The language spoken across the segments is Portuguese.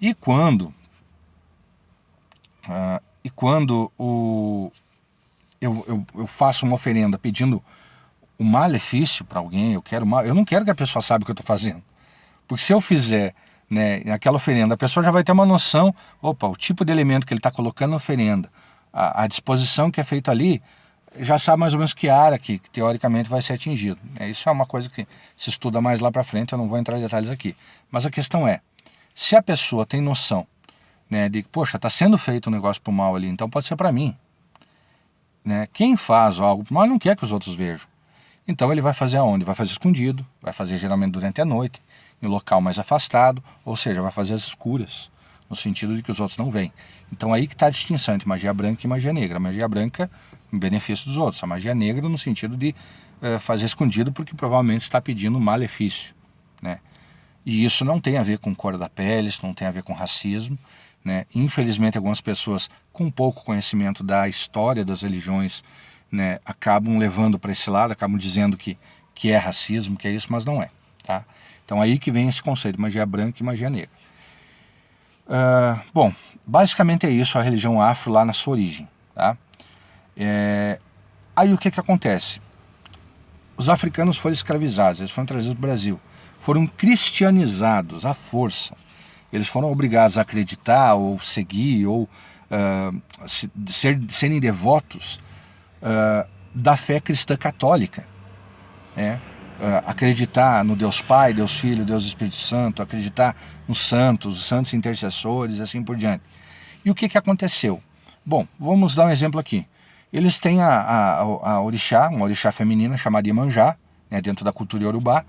E quando eu faço uma oferenda pedindo o malefício para alguém, eu não quero que a pessoa saiba o que eu estou fazendo. Porque se eu fizer, né, aquela oferenda, a pessoa já vai ter uma noção, opa, o tipo de elemento que ele está colocando na oferenda, a disposição que é feita ali, já sabe mais ou menos que área que teoricamente vai ser atingido. Isso é uma coisa que se estuda mais lá para frente, eu não vou entrar em detalhes aqui. Mas a questão é, se a pessoa tem noção, né, de, poxa, está sendo feito um negócio para o mal ali, então pode ser para mim. Né? Quem faz algo para o mal não quer que os outros vejam. Então ele vai fazer aonde? Vai fazer escondido, vai fazer geralmente durante a noite, em local mais afastado, ou seja, vai fazer as escuras, no sentido de que os outros não veem. Então aí que está a distinção entre magia branca e magia negra. A magia branca em benefício dos outros, a magia negra no sentido de fazer escondido porque provavelmente está pedindo malefício. Né? E isso não tem a ver com cor da pele, isso não tem a ver com racismo. Né? Infelizmente algumas pessoas com pouco conhecimento da história das religiões, né, acabam levando para esse lado, acabam dizendo que é racismo, que é isso, mas não é. Tá? Então aí que vem esse conceito, magia branca e magia negra. Bom, basicamente é isso a religião afro lá na sua origem. Tá? Aí o que acontece? Os africanos foram escravizados, eles foram trazidos do Brasil, foram cristianizados à força. Eles foram obrigados a acreditar ou seguir ou serem devotos da fé cristã católica. Acreditar no Deus Pai, Deus Filho, Deus Espírito Santo, acreditar nos santos, os santos intercessores, assim por diante. E o que aconteceu? Bom, vamos dar um exemplo aqui. Eles têm a orixá, uma orixá feminina chamada Iemanjá, né, dentro da cultura iorubá,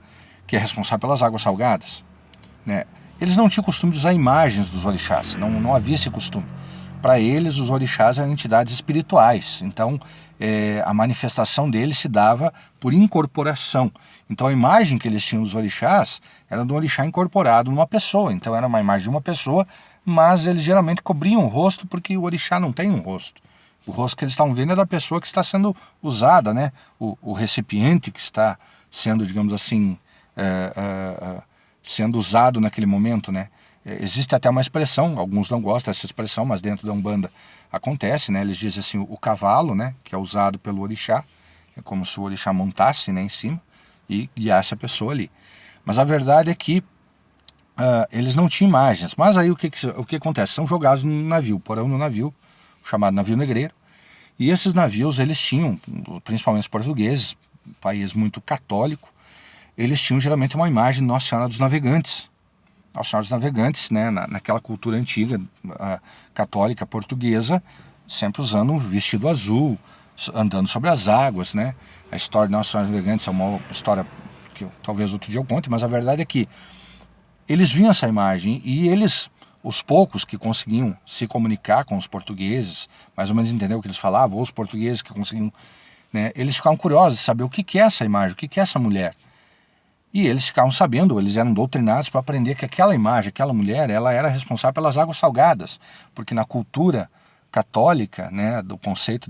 que é responsável pelas águas salgadas. Né? Eles não tinham costume de usar imagens dos orixás, não havia esse costume. Para eles, os orixás eram entidades espirituais, então a manifestação deles se dava por incorporação. Então a imagem que eles tinham dos orixás era de um orixá incorporado numa pessoa, então era uma imagem de uma pessoa, mas eles geralmente cobriam o rosto porque o orixá não tem um rosto. O rosto que eles estavam vendo é da pessoa que está sendo usada, né? O recipiente que está sendo, digamos assim, sendo usado naquele momento, né? Existe até uma expressão, alguns não gostam dessa expressão, mas dentro da Umbanda acontece, né? Eles dizem assim, o cavalo, né, que é usado pelo orixá, é como se o orixá montasse, né, em cima e guiasse a pessoa ali. Mas a verdade é que eles não tinham imagens. Mas aí o que acontece? São jogados no navio, porão no navio, chamado navio negreiro, e esses navios eles tinham, principalmente os portugueses, um país muito católico, eles tinham geralmente uma imagem de Nossa Senhora dos Navegantes. Nossa Senhora dos Navegantes, né, naquela cultura antiga, católica portuguesa, sempre usando um vestido azul, andando sobre as águas. Né? A história de Nossa Senhora dos Navegantes é uma história que talvez outro dia eu conte, mas a verdade é que eles viam essa imagem e eles, os poucos que conseguiam se comunicar com os portugueses, mais ou menos entender o que eles falavam, ou os portugueses que conseguiam, né, eles ficavam curiosos de saber o que é essa imagem, o que é essa mulher. E eles ficavam sabendo, eles eram doutrinados para aprender que aquela imagem, aquela mulher, ela era responsável pelas águas salgadas, porque na cultura católica, né, do conceito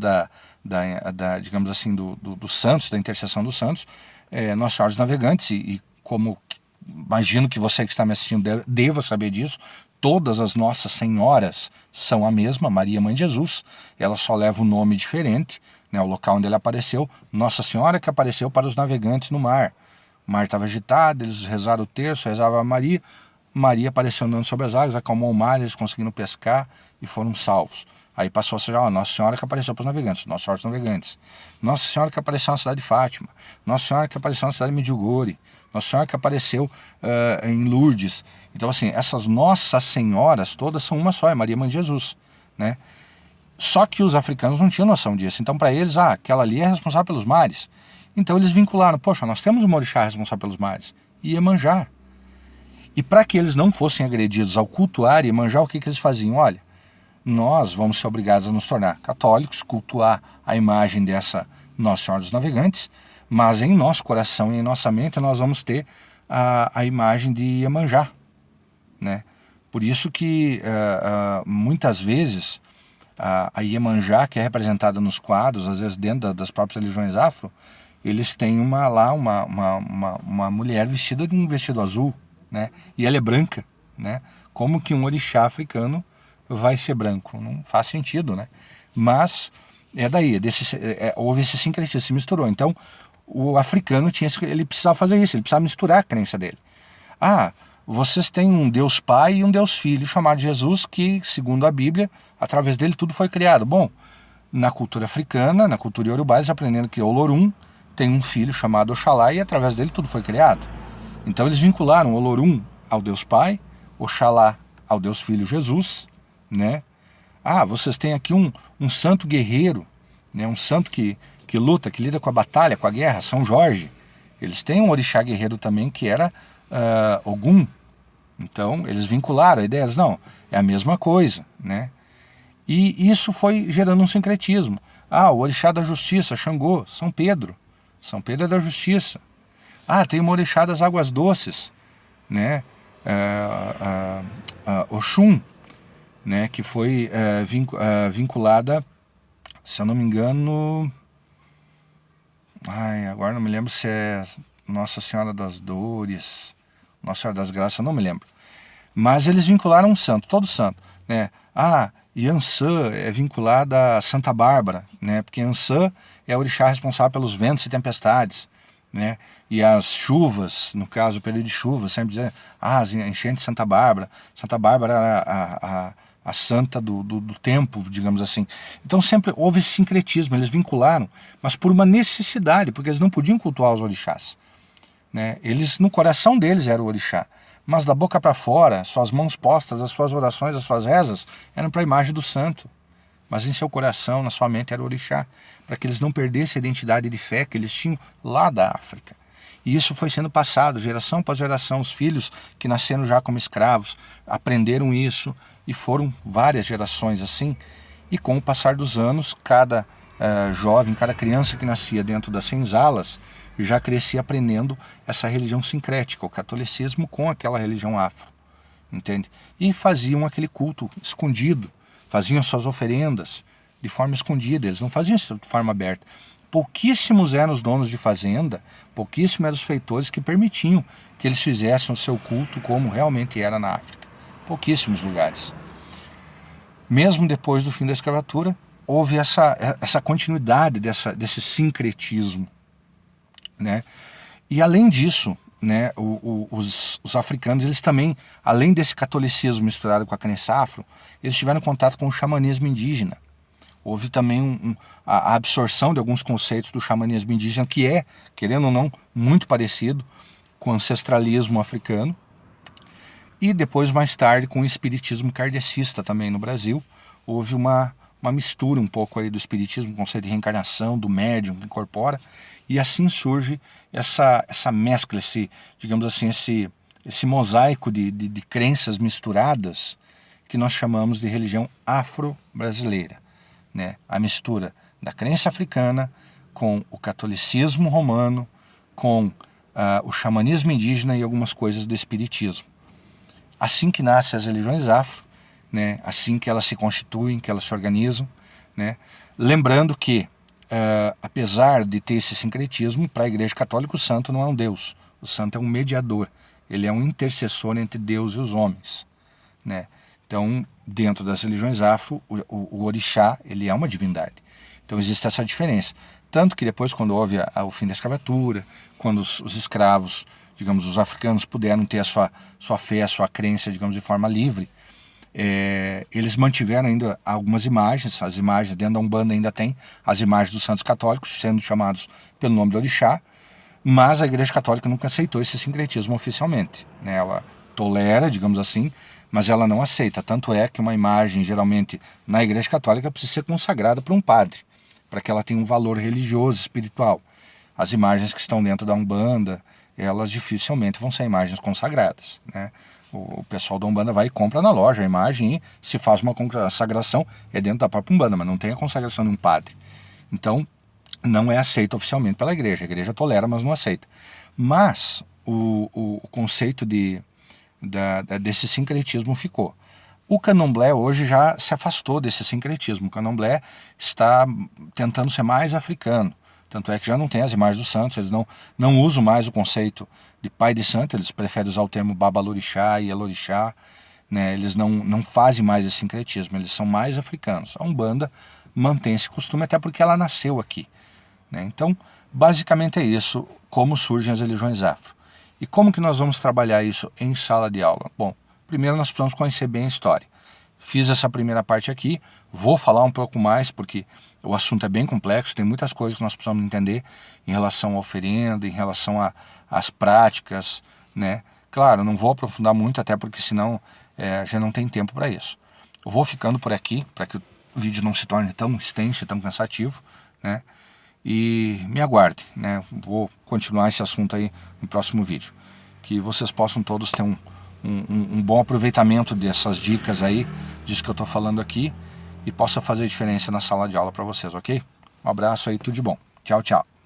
digamos assim, dos santos, da intercessão dos santos, Nossa Senhora dos Navegantes, e como imagino que você que está me assistindo deva saber disso, todas as Nossas Senhoras são a mesma, Maria Mãe de Jesus, ela só leva um nome diferente, né, o local onde ela apareceu, Nossa Senhora que apareceu para os navegantes no mar. O mar estava agitado, eles rezaram o terço, rezavam a Maria. Maria apareceu andando sobre as águas, acalmou o mar, eles conseguiram pescar e foram salvos. Aí passou a ser Nossa Senhora que apareceu para os navegantes, Nossa Senhora dos Navegantes. Nossa Senhora que apareceu na cidade de Fátima. Nossa Senhora que apareceu na cidade de Medjugorje. Nossa Senhora que apareceu em Lourdes. Então assim, essas Nossas Senhoras todas são uma só, é Maria Mãe de Jesus. Né? Só que os africanos não tinham noção disso. Então para eles, aquela ali é responsável pelos mares. Então eles vincularam, poxa, nós temos uma orixá responsável pelos mares, Iemanjá. E para que eles não fossem agredidos ao cultuar Iemanjá, o que eles faziam? Olha, nós vamos ser obrigados a nos tornar católicos, cultuar a imagem dessa Nossa Senhora dos Navegantes, mas em nosso coração e em nossa mente nós vamos ter a imagem de Iemanjá. Né? Por isso que muitas vezes a Iemanjá, que é representada nos quadros, às vezes dentro das próprias religiões afro, eles têm uma mulher vestida de um vestido azul, né? E ela é branca, né? Como que um orixá africano vai ser branco? Não faz sentido, né? Mas houve esse sincretismo, se misturou. Então, o africano ele precisava fazer isso, ele precisava misturar a crença dele. Vocês têm um Deus Pai e um Deus Filho chamado Jesus, que, segundo a Bíblia, através dele tudo foi criado. Bom, na cultura africana, na cultura iorubá, eles aprenderam que Olorum tem um filho chamado Oxalá e através dele tudo foi criado. Então eles vincularam Olorum ao Deus Pai, Oxalá ao Deus Filho Jesus, né? Vocês têm aqui um santo guerreiro, né? Um santo que luta, que lida com a batalha, com a guerra, São Jorge. Eles têm um orixá guerreiro também que era Ogum. Então eles vincularam a ideia, não, é a mesma coisa, né? E isso foi gerando um sincretismo. O orixá da justiça, Xangô, São Pedro. São Pedro é da justiça. Tem o orixá das águas doces, né? Oxum, né? Que foi vinculada, se eu não me engano, agora não me lembro se é Nossa Senhora das Dores, Nossa Senhora das Graças, eu não me lembro. Mas eles vincularam um santo, todo santo, né? Iansã é vinculada a Santa Bárbara, né? Porque Iansã é o orixá responsável pelos ventos e tempestades, né? E as chuvas, no caso o período de chuva, sempre dizendo, as enchentes de Santa Bárbara. Santa Bárbara era a santa do tempo, digamos assim. Então sempre houve esse sincretismo, eles vincularam, mas por uma necessidade, porque eles não podiam cultuar os orixás, né? Eles, no coração deles era o orixá, mas da boca para fora, suas mãos postas, as suas orações, as suas rezas, eram para a imagem do santo. Mas em seu coração, na sua mente, era o orixá, para que eles não perdessem a identidade de fé que eles tinham lá da África. E isso foi sendo passado, geração após geração. Os filhos que nasceram já como escravos aprenderam isso, e foram várias gerações assim. E com o passar dos anos, cada jovem, cada criança que nascia dentro das senzalas, já crescia aprendendo essa religião sincrética, o catolicismo com aquela religião afro, entende? E faziam aquele culto escondido, faziam suas oferendas de forma escondida, eles não faziam isso de forma aberta. Pouquíssimos eram os donos de fazenda, pouquíssimos eram os feitores que permitiam que eles fizessem o seu culto como realmente era na África. Pouquíssimos lugares. Mesmo depois do fim da escravatura, houve essa continuidade desse sincretismo, né? E além disso, né, os africanos, eles também, além desse catolicismo misturado com a crença afro, eles tiveram contato com o xamanismo indígena. Houve também a absorção de alguns conceitos do xamanismo indígena, que é, querendo ou não, muito parecido com o ancestralismo africano. E depois, mais tarde, com o espiritismo kardecista também no Brasil, houve uma mistura um pouco aí do espiritismo, o conceito de reencarnação, do médium que incorpora, e assim surge essa mescla, digamos assim, esse mosaico de crenças misturadas que nós chamamos de religião afro-brasileira, né? A mistura da crença africana com o catolicismo romano, com o xamanismo indígena e algumas coisas do espiritismo. Assim que nascem as religiões afro, né? Assim que elas se constituem, que elas se organizam, né? Lembrando que, apesar de ter esse sincretismo, para a Igreja Católica o santo não é um Deus, o santo é um mediador, ele é um intercessor entre Deus e os homens, né? Então, dentro das religiões afro, o orixá, ele é uma divindade. Então existe essa diferença. Tanto que depois, quando houve o fim da escravatura, quando os escravos, digamos, os africanos puderam ter a sua fé, a sua crença, digamos, de forma livre, eles mantiveram ainda algumas imagens, as imagens dentro da Umbanda ainda tem as imagens dos santos católicos, sendo chamados pelo nome do orixá, mas a Igreja Católica nunca aceitou esse sincretismo oficialmente, né? Ela tolera, digamos assim, mas ela não aceita. Tanto é que uma imagem, geralmente, na Igreja Católica precisa ser consagrada por um padre, para que ela tenha um valor religioso, espiritual. As imagens que estão dentro da Umbanda, elas dificilmente vão ser imagens consagradas, né? O pessoal da Umbanda vai e compra na loja a imagem e se faz uma consagração, é dentro da própria Umbanda, mas não tem a consagração de um padre. Então, não é aceito oficialmente pela igreja. A igreja tolera, mas não aceita. Mas o conceito desse sincretismo ficou. O candomblé hoje já se afastou desse sincretismo. O candomblé está tentando ser mais africano. Tanto é que já não tem as imagens dos santos, eles não usam mais o conceito de pai de santo, eles preferem usar o termo babalorixá e elorixá, né? Eles não fazem mais esse sincretismo, eles são mais africanos. A Umbanda mantém esse costume até porque ela nasceu aqui, né? Então, basicamente é isso, como surgem as religiões afro. E como que nós vamos trabalhar isso em sala de aula? Bom, primeiro nós precisamos conhecer bem a história. Fiz essa primeira parte aqui, vou falar um pouco mais porque o assunto é bem complexo, tem muitas coisas que nós precisamos entender em relação à oferenda, em relação às práticas, né? Claro, não vou aprofundar muito, até porque senão já não tem tempo para isso. Eu vou ficando por aqui, para que o vídeo não se torne tão extenso e tão cansativo, né? E me aguarde, né? Vou continuar esse assunto aí no próximo vídeo. Que vocês possam todos ter um bom aproveitamento dessas dicas aí, disso que eu estou falando aqui, e possa fazer diferença na sala de aula para vocês, ok? Um abraço aí, tudo de bom. Tchau, tchau.